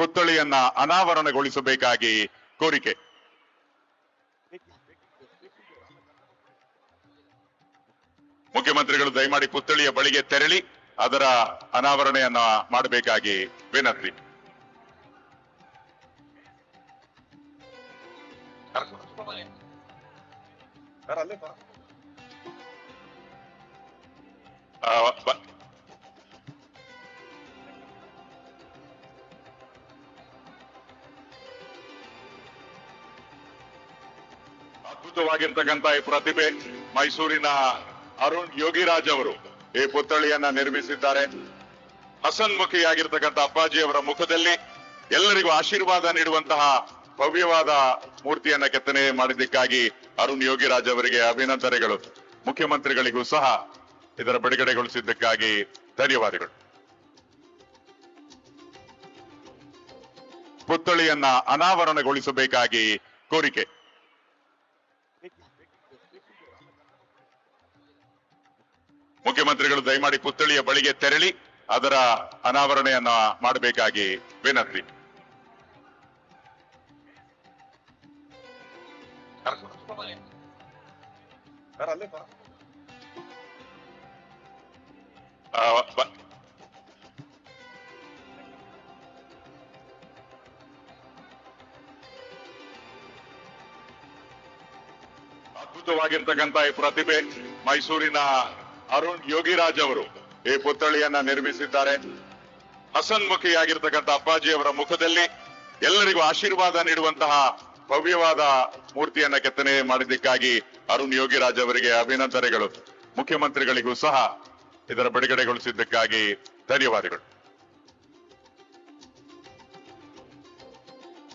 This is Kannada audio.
ಪುತ್ಥಳಿಯನ್ನ ಅನಾವರಣಗೊಳಿಸಬೇಕಾಗಿ ಕೋರಿಕೆ. ಮುಖ್ಯಮಂತ್ರಿಗಳು ದಯಮಾಡಿ ಪುತ್ಥಳಿಯ ಬಳಿಗೆ ತೆರಳಿ ಅದರ ಅನಾವರಣೆಯನ್ನ ಮಾಡಬೇಕಾಗಿ ವಿನಂತಿ. ಅದ್ಭುತವಾಗಿರ್ತಕ್ಕಂಥ ಈ ಪ್ರತಿಭೆ ಮೈಸೂರಿನ ಅರುಣ್ ಯೋಗಿರಾಜ್ ಅವರು ಈ ಪುತ್ಥಳಿಯನ್ನ ನಿರ್ಮಿಸಿದ್ದಾರೆ. ಹಸನ್ಮುಖಿಯಾಗಿರ್ತಕ್ಕಂಥ ಅಪ್ಪಾಜಿಯವರ ಮುಖದಲ್ಲಿ ಎಲ್ಲರಿಗೂ ಆಶೀರ್ವಾದ ನೀಡುವಂತಹ ಭವ್ಯವಾದ ಮೂರ್ತಿಯನ್ನ ಕೆತ್ತನೆ ಮಾಡಿದ್ದಕ್ಕಾಗಿ ಅರುಣ್ ಯೋಗಿರಾಜ್ ಅವರಿಗೆ ಅಭಿನಂದನೆಗಳು. ಮುಖ್ಯಮಂತ್ರಿಗಳಿಗೂ ಸಹ ಇದರ ಬಿಡುಗಡೆಗೊಳಿಸಿದ್ದಕ್ಕಾಗಿ ಧನ್ಯವಾದಗಳು. ಪುತ್ಥಳಿಯನ್ನ ಅನಾವರಣಗೊಳಿಸಬೇಕಾಗಿ ಕೋರಿಕೆ. ಮುಖ್ಯಮಂತ್ರಿಗಳು ದಯಮಾಡಿ ಪುತ್ಥಳಿಯ ಬಳಿಗೆ ತೆರಳಿ ಅದರ ಅನಾವರಣೆಯನ್ನ ಮಾಡಬೇಕಾಗಿ ವಿನಂತಿ. ಅದ್ಭುತವಾಗಿರ್ತಕ್ಕಂಥ ಈ ಪ್ರತಿಭೆ ಮೈಸೂರಿನ ಅರುಣ್ ಯೋಗಿರಾಜ್ ಅವರು ಈ ಪುತ್ಥಳಿಯನ್ನ ನಿರ್ಮಿಸಿದ್ದಾರೆ. ಹಸನ್ಮುಖಿಯಾಗಿರ್ತಕ್ಕಂಥ ಅಪ್ಪಾಜಿಯವರ ಮುಖದಲ್ಲಿ ಎಲ್ಲರಿಗೂ ಆಶೀರ್ವಾದ ನೀಡುವಂತಹ ಭವ್ಯವಾದ ಮೂರ್ತಿಯನ್ನ ಕೆತ್ತನೆ ಮಾಡಿದ್ದಕ್ಕಾಗಿ ಅರುಣ್ ಯೋಗಿರಾಜ್ ಅವರಿಗೆ ಅಭಿನಂದನೆಗಳು. ಮುಖ್ಯಮಂತ್ರಿಗಳಿಗೂ ಸಹ ಇದರ ಬಿಡುಗಡೆಗೊಳಿಸಿದ್ದಕ್ಕಾಗಿ ಧನ್ಯವಾದಗಳು.